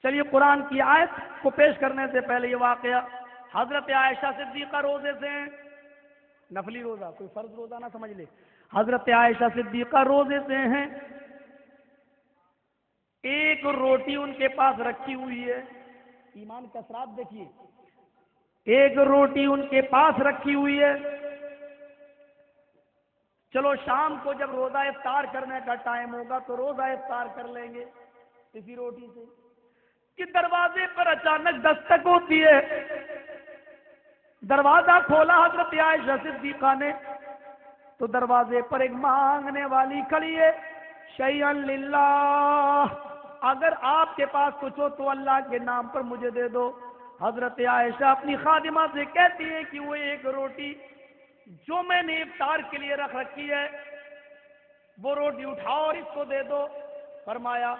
چلیے قرآن کی آیت کو پیش کرنے سے پہلے یہ واقعہ، حضرت عائشہ صدیقہ روزے سے ہیں، نفلی روزہ، کوئی فرض روزہ نہ سمجھ لے، حضرت عائشہ صدیقہ روزے سے ہیں، ایک روٹی ان کے پاس رکھی ہوئی ہے، ایمان کا اثرات دیکھیے، ایک روٹی ان کے پاس رکھی ہوئی ہے، چلو شام کو جب روزہ افطار کرنے کا ٹائم ہوگا تو روزہ افطار کر لیں گے اسی روٹی سے، کہ دروازے پر اچانک دستک ہوتی ہے، دروازہ کھولا حضرت عائشہ صدیقہ نے تو دروازے پر ایک مانگنے والی کھڑی ہے، شیئا للہ، اگر آپ کے پاس کچھ ہو تو اللہ کے نام پر مجھے دے دو۔ حضرت عائشہ اپنی خادمہ سے کہتی ہے کہ وہ ایک روٹی جو میں نے افطار کے لیے رکھ رکھی ہے وہ روٹی اٹھاؤ اور اس کو دے دو۔ فرمایا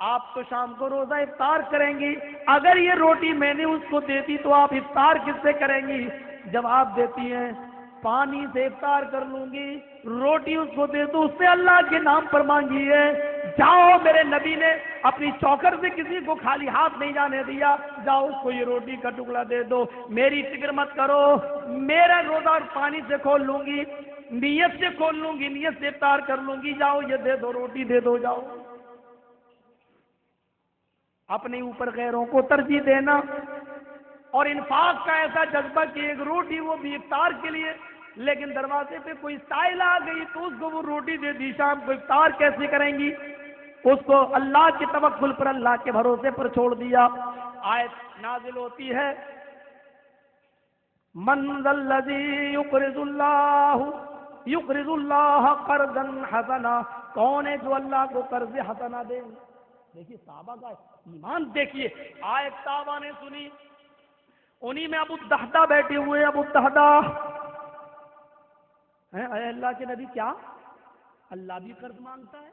آپ تو شام کو روزہ افطار کریں گی، اگر یہ روٹی میں نے اس کو دے دی تو آپ افطار کس سے کریں گی؟ جواب دیتی ہیں پانی سے افطار کر لوں گی، روٹی اس کو دے دو، اس سے اللہ کے نام پر مانگی ہے۔ جاؤ، میرے نبی نے اپنی چوکر سے کسی کو خالی ہاتھ نہیں جانے دیا، جاؤ اس کو یہ روٹی کا ٹکڑا دے دو، میری فکر مت کرو، میرا روزہ اور پانی سے کھول لوں گی، نیت سے کھول لوں گی، نیت سے افطار کر لوں گی، جاؤ یہ دے دو، روٹی دے دو، جاؤ۔ اپنے اوپر غیروں کو ترجیح دینا اور انفاق کا ایسا جذبہ کہ ایک روٹی وہ بھی افطار کے لیے، لیکن دروازے پہ کوئی سائل آ گئی تو اس کو وہ روٹی دے دی، شام کو افطار کیسے کریں گی؟ اس کو اللہ کے توکل پر، اللہ کے بھروسے پر چھوڑ دیا۔ آیت نازل ہوتی ہے من ذا الذی یقرض اللہ قرضا حسنا، کون ہے جو اللہ کو قرض حسنا دے؟ دیکھیے صحابہ کا ایمان دیکھیے، آیت صحابہ نے سنی، انہی میں ابو الدحدہ بیٹھے ہوئے، ابو الدحدہ اے اللہ کے نبی، کیا اللہ بھی قرض مانگتا ہے؟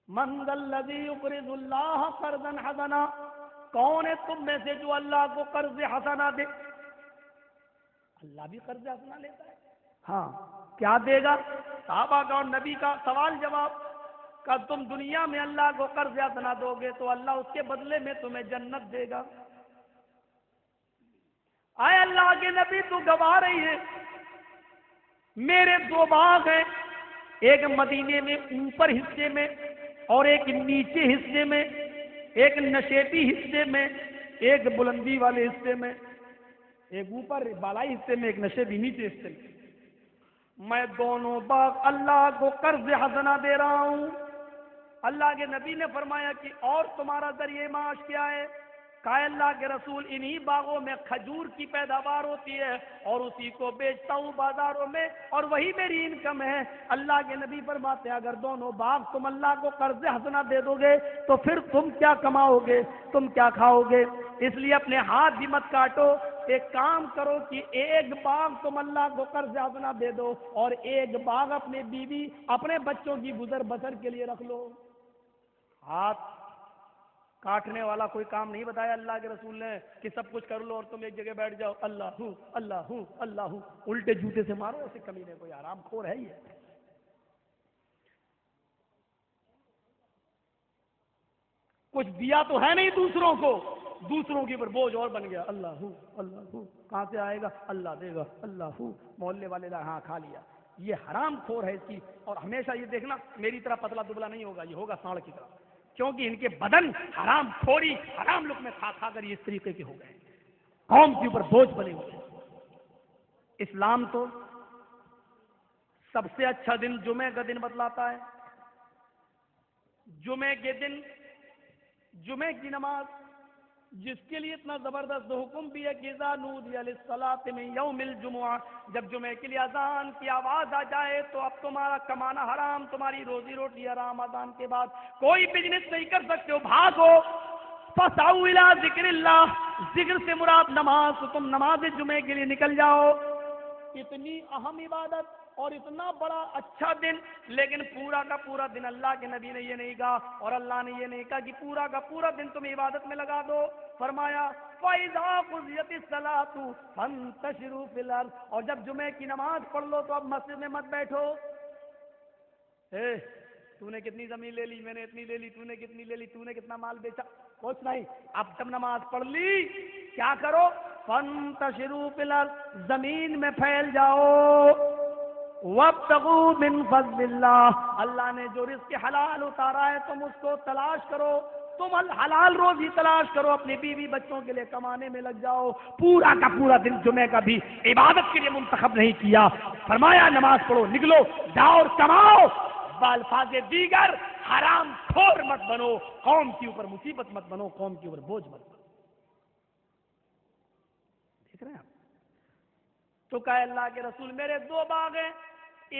من ذا الذی یقرض اللہ قرضا حسنا، کون ہے تم میں سے جو اللہ کو قرض حسنا دے؟ اللہ بھی قرض حسنا لیتا ہے، ہاں، کیا دے گا؟ صحابہ کا اور نبی کا سوال جواب، کہ تم دنیا میں اللہ کو قرض حسنا دو گے تو اللہ اس کے بدلے میں تمہیں جنت دے گا۔ اے اللہ کے نبی تو گوا رہی ہے، میرے دو باغ ہیں، ایک مدینے میں اوپر حصے میں اور ایک نیچے حصے میں، ایک نشیبی حصے میں، ایک بلندی والے حصے میں، ایک اوپر بالائی حصے میں، ایک نشیبی نیچے حصے میں، میں دونوں باغ اللہ کو قرض حسنا دے رہا ہوں۔ اللہ کے نبی نے فرمایا کہ اور تمہارا ذریعہ معاش کیا ہے؟ کہا اللہ کے رسول انہی باغوں میں کھجور کی پیداوار ہوتی ہے اور اسی کو بیچتا ہوں بازاروں میں اور وہی میری انکم ہے۔ اللہ کے نبی فرماتے ہیں اگر دونوں باغ تم اللہ کو قرض حسنا دے دو گے تو پھر تم کیا کماؤ گے، تم کیا کھاؤ گے؟ اس لیے اپنے ہاتھ بھی مت کاٹو، ایک کام کرو کہ ایک باغ تم اللہ کو قرض حسنا دے دو اور ایک باغ اپنے بیوی اپنے بچوں کی گزر بسر کے لیے رکھ لو۔ ہاتھ کاٹنے والا کوئی کام نہیں بتایا اللہ کے رسول نے کہ سب کچھ کر لو اور تم ایک جگہ بیٹھ جاؤ، اللہ ہوں اللہ ہوں اللہ ہوں، الٹے جوتے سے مارو اسے، کمینے کوئی آرام خور ہے یہ۔ کچھ دیا تو ہے نہیں دوسروں کو، دوسروں کے اوپر بوجھ اور بن گیا، اللہ ہوں اللہ ہوں، کہاں سے آئے گا؟ اللہ دے گا، اللہ ہوں، محلے والے نے ہاں کھا لیا، یہ حرام خور ہے اس کی۔ اور ہمیشہ یہ دیکھنا میری طرح پتلا دبلا نہیں ہوگا، یہ ہوگا سانڑ کی طرح، کیونکہ ان کے بدن حرام کھوری حرام لقمے کھا کھا کر یہ اس طریقے کے ہو گئے، قوم کے اوپر بوجھ بنے ہوئے۔ اسلام تو سب سے اچھا دن جمعے کا دن بتلاتا ہے، جمعے کے دن جمعے کی نماز، جس کے لیے اتنا زبردست حکم بھی ہے کہ اذا نودی للصلاۃ من یوم الجمعہ، جب جمعے کے لیے اذان کی آواز آ جائے تو اب تمہارا کمانا حرام، تمہاری روزی روٹی حرام، اذان کے بعد کوئی بزنس نہیں کر سکتے ہو، بھاگو، فسعوا الی ذکر اللہ، ذکر سے مراد نماز، تو تم نماز جمعے کے لیے نکل جاؤ۔ اتنی اہم عبادت اور اتنا بڑا اچھا دن، لیکن پورا کا پورا دن اللہ کے نبی نے یہ نہیں کہا اور اللہ نے یہ نہیں کہا کہ پورا کا پورا دن تم عبادت میں لگا دو۔ فرمایا فَإِذَا قُضِيَتِ الصَّلَاةُ فَانتَشِرُوا فِي الْأَرْضِ، اور جب جمعے کی نماز پڑھ لو تو اب مسجد میں مت بیٹھو، تو نے کتنی زمین لے لی، میں نے اتنی لے لی، تو نے کتنی لے لی، تو نے کتنا مال بیچا، کچھ نہیں. اب جب نماز پڑھ لی کیا کرو؟ فانتشروا فی الارض، زمین میں پھیل جاؤ. وابتغوا من فضل اللہ، اللہ نے جو رزق حلال اتارا ہے تم اس کو تلاش کرو، تم حلال روزی تلاش کرو، اپنی بیوی بچوں کے لیے کمانے میں لگ جاؤ. پورا کا پورا دن جمعے کا بھی عبادت کے لیے منتخب نہیں کیا. فرمایا نماز پڑھو، نکلو جاؤ اور کماؤ. بالفاظ دیگر حرام خور مت بنو، قوم کے اوپر مصیبت مت بنو، قوم کے اوپر بوجھ مت بنو. دیکھ رہے ہیں آپ؟ تو کہا اللہ کے رسول میرے 2 باغ ہیں،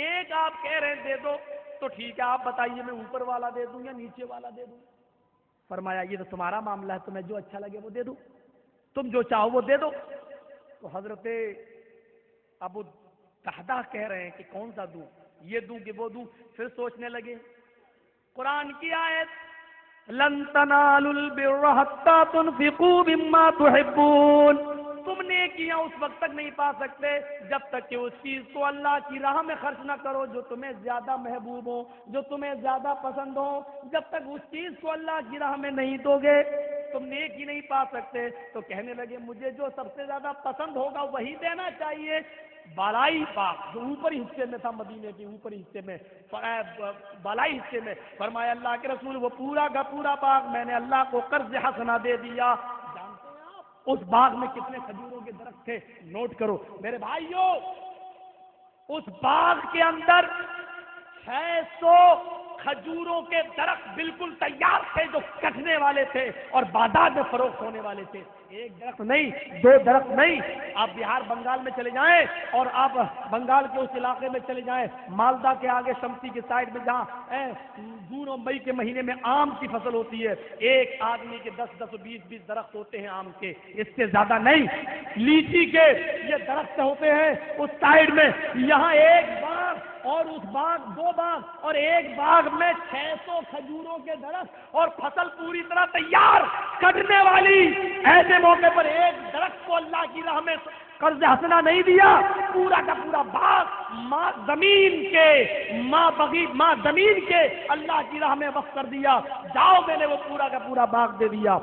ایک آپ کہہ رہے ہیں دے دو، تو ٹھیک ہے آپ بتائیے میں اوپر والا دے دوں یا نیچے والا دے دوں؟ فرمایا یہ تو تمہارا معاملہ ہے، تمہیں جو اچھا لگے وہ دے دو، تم جو چاہو وہ دے دو. تو حضرت ابو دہدہ کہہ رہے ہیں کہ کون سا دوں، یہ دوں کہ وہ دوں؟ پھر سوچنے لگے. قرآن کی آیت لن تنالوا البر حتى تنفقوا مما تحبون، تم نیکیاں اس وقت تک نہیں پا سکتے جب تک کہ اس چیز کو اللہ کی راہ میں خرچ نہ کرو جو تمہیں زیادہ محبوب ہو، جو تمہیں زیادہ پسند ہو. جب تک اس چیز کو اللہ کی راہ میں نہیں دو گے تم نیکی نہیں پا سکتے. تو کہنے لگے مجھے جو سب سے زیادہ پسند ہوگا وہی دینا چاہیے. بالائی باغ جو اوپری حصے میں تھا، مدینے کے اوپری حصے میں، بالائی حصے میں، فرمایا اللہ کے رسول وہ پورا کا پورا باغ میں نے اللہ کو قرض حسنہ دے دیا. جانتے ہیں آپ اس باغ میں کتنے کھجوروں کے درخت تھے؟ نوٹ کرو میرے بھائیوں، اس باغ کے اندر 600 کھجوروں کے درخت بالکل تیار تھے جو کٹنے والے تھے اور بازار میں فروخت ہونے والے تھے. ایک درخت نہیں، 2 درخت نہیں. آپ بہار بنگال میں چلے جائیں اور آپ بنگال کے اس علاقے میں چلے جائیں، مالدہ کے آگے شمسی کے سائڈ میں جہاں جون اور مئی کے مہینے میں آم کی فصل ہوتی ہے، ایک آدمی کے 10-10 20-20 درخت ہوتے ہیں آم کے، اس سے زیادہ نہیں. لیچی کے یہ درخت ہوتے ہیں اس سائڈ میں. یہاں ایک باغ اور اس باغ 2 باغ اور ایک باغ میں 600 کھجوروں کے درخت اور فصل پوری طرح تیار کٹنے والی. ایسے موقع پر ایک درخت کو اللہ کی راہ میں قرض حسنہ نہیں دیا، پورا کا پورا باغ ماں زمین کے اللہ کی راہ میں وقف کر دیا. جاؤ میں نے وہ پورا کا پورا باغ دے دیا.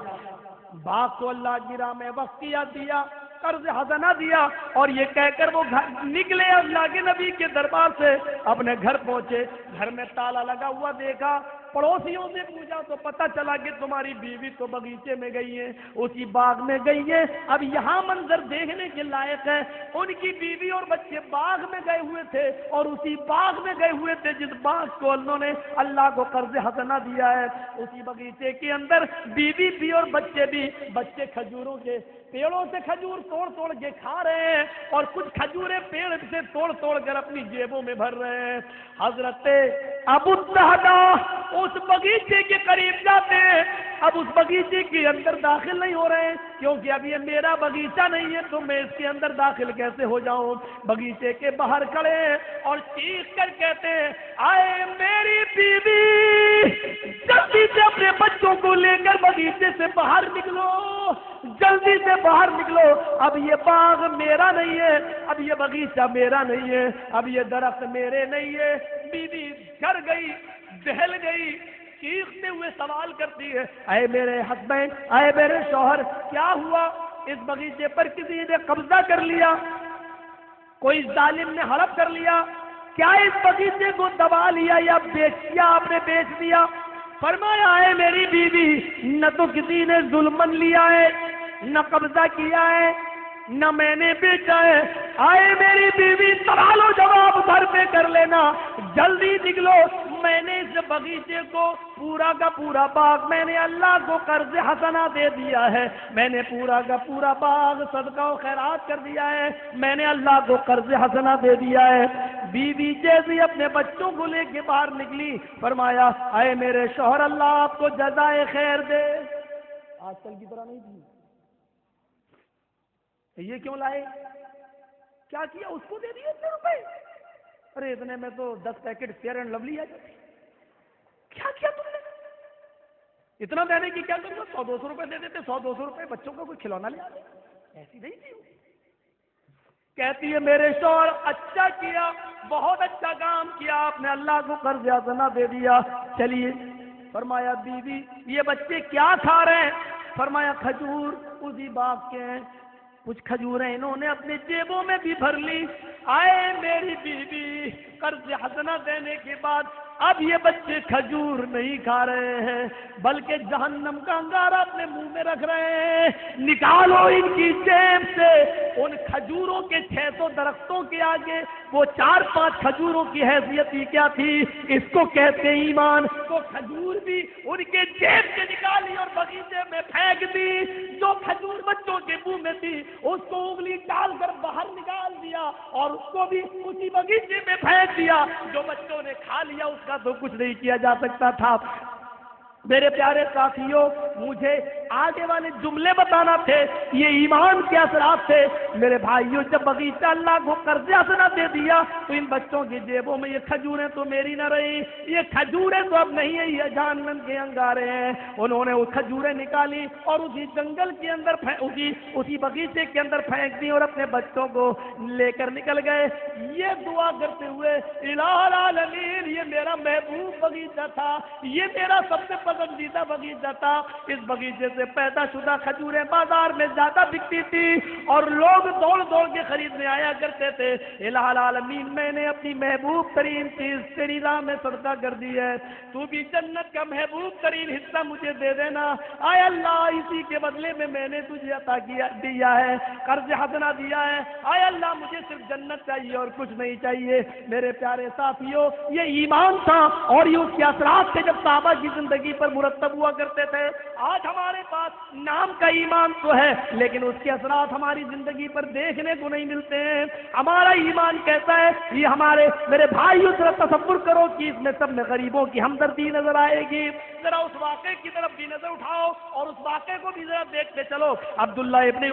باغ کو اللہ کی راہ میں وقف کیا، دیا، قرض حسنہ دیا. اور یہ کہہ کر وہ نکلے اللہ کے نبی کے دربار سے، اپنے گھر پہنچے. گھر میں تالا لگا ہوا دیکھا، پڑوسیوں سے پوچھا تو پتہ چلا کہ تمہاری بیوی تو باغیچے میں گئی ہے، اسی باغ میں گئی ہے. اب یہاں منظر دیکھنے کے لائق ہے، ان کی بیوی اور بچے باغ میں گئے ہوئے تھے اور اسی باغ میں گئے ہوئے تھے جس باغ کو انہوں نے اللہ کو قرض حسنہ دیا ہے. اسی باغیچے کے اندر بیوی بھی اور بچے بھی. بچے کھجوروں کے پیڑوں سے کھجور توڑ توڑ کے کھا رہے ہیں اور کچھ کھجوریں پیڑ سے توڑ توڑ کر اپنی جیبوں میں بھر رہے ہیں. حضرت ابو دہدہ اس باغیچے کے قریب جاتے ہیں. اب اس باغیچے کے اندر داخل نہیں ہو رہے ہیں کیونکہ اب یہ میرا باغیچہ نہیں ہے تو میں اس کے اندر داخل کیسے ہو جاؤں. باغیچے کے باہر کھڑے ہیں اور چیخ کر کہتے ہیں آئے میری بیوی، جلدی سے اپنے بچوں کو لے کر باغیچے سے باہر نکلو، جلدی سے باہر نکلو. اب یہ باغ میرا نہیں ہے، اب یہ باغیچہ میرا نہیں ہے، اب یہ درخت میرے نہیں ہے. بیوی ڈر گئی، بہل گئی، چیختے ہوئے سوال کرتی ہے اے میرے ہسبینڈ، اے میرے شوہر، کیا ہوا؟ اس باغیچے پر کسی نے قبضہ کر لیا؟ کوئی ظالم نے ہڑپ کر لیا؟ کیا اس باغیچے کو دبا لیا یا آپ نے بیچ دیا؟ فرمایا اے میری بیوی، نہ تو کسی نے ظلمن لیا ہے، نہ قبضہ کیا ہے، نہ میں نے بیچا ہے. آئے میری بیوی سوالو جواب گھر پہ کر لینا، جلدی نکلو. میں نے اس باغیچے کو پورا کا پورا باغ میں نے اللہ کو قرض حسنہ دے دیا ہے، میں نے پورا کا پورا باغ صدقہ و خیرات کر دیا ہے، میں نے اللہ کو قرض حسنہ دے دیا ہے. بیوی جیسے اپنے بچوں کو لے کے باہر نکلی، فرمایا اے میرے شوہر اللہ آپ کو جزائے خیر دے. آج کل کی طرح نہیں تھی. یہ کیوں لائے؟ کیا کیا؟ اس کو دے دیے اتنے روپے؟ ارے اتنے میں تو 10 پیکٹ فیئر اینڈ لولی آ جاتی. کیا کیا تم نے؟ اتنا دینے کی کیا ضرورت؟ 100-200 روپے دے دیتے، 100-200 روپے بچوں کو کوئی کھلونا لے آتے. ایسی نہیں تھی. کہتی ہے میرے شوہر اچھا کیا، بہت اچھا کام کیا، آپ نے اللہ کو قرض حسنہ دے دیا. چلیے۔ فرمایا بیوی یہ بچے کیا کھا رہے ہیں؟ فرمایا کھجور اسی باغ کے ہیں، کچھ کھجوریں انہوں نے اپنے جیبوں میں بھی بھر لی۔ آئے میری بیوی، قرض حسنہ دینے کے بعد اب یہ بچے کھجور نہیں کھا رہے ہیں بلکہ جہنم کا انگارہ اپنے منہ میں رکھ رہے ہیں۔ نکالو ان کی جیب سے ان کھجوروں کے 600 درختوں کے آگے وہ 4-5 کھجوروں کی حیثیت ہی کیا تھی؟ اس کو کہتے ایمان۔ تو کھجور بھی ان کے جیب سے نکالی اور بغیچے میں پھینک دی۔ جو کھجور بچوں کے منہ میں تھی اس کو انگلی ڈال کر باہر نکال دیا اور اس کو بھی اسی بغیچے میں پھینک دیا۔ جو بچوں نے کھا لیا اس کا تو کچھ نہیں کیا جا سکتا تھا۔ میرے پیارے ساتھیوں، مجھے آگے والے جملے بتانا تھے، یہ ایمان کے اثرات تھے۔ میرے بھائیوں، جب بغیچہ اللہ کو قرض حسنہ دے دیا تو ان بچوں کی جیبوں میں یہ کھجوریں تو میری نہ رہی، یہ کھجوریں تو اب نہیں ہیں، یہ جہنم کے انگارے ہیں۔ انہوں نے وہ کھجوریں نکالی اور اسی جنگل کے اندر اسی بغیچے کے اندر پھینک دی اور اپنے بچوں کو لے کر نکل گئے، یہ دعا کرتے ہوئے الہ العالمین یہ میرا محبوب بغیچہ تھا، یہ میرا سب سے پسندیدہ بغیچہ تھا۔ اس بغیچے سے پیدا شدہ کھجوریں بازار میں زیادہ بکتی تھی اور لوگ دوڑ دوڑ کے خریدنے آیا کرتے تھے۔ الہ العالمین میں نے اپنی محبوب ترین چیز تیری راہ میں صدقہ کر دی ہے، تو بھی جنت کا محبوب ترین حصہ مجھے دے دینا۔ آئے اللہ، اسی کے بدلے میں نے تجھے عطا دیا ہے، قرض حسنہ دیا ہے۔ آئے اللہ، مجھے صرف جنت چاہیے اور کچھ نہیں چاہیے۔ میرے پیارے ساتھیوں، یہ ایمان تھا اور یہ اس کے اثرات تھے جب صحابہ کی زندگی پر مرتب ہوا کرتے تھے۔ آج ہمارے پاس نام کا ایمان تو ہے لیکن اس کے اثرات ہماری زندگی پر دیکھنے کو نہیں ملتے ہیں۔ ہمارا ایمان کہتا ہے، یہ میرے بھائیوں ذرا تصور کرو کہ اس میں سب میں غریبوں کی ہمدردی نظر آئے گی۔ ذرا اس واقعے کی طرف بھی نظر اٹھاؤ اور اس واقعے کو بھی ذرا دیکھتے چلو۔ عبداللہ ابن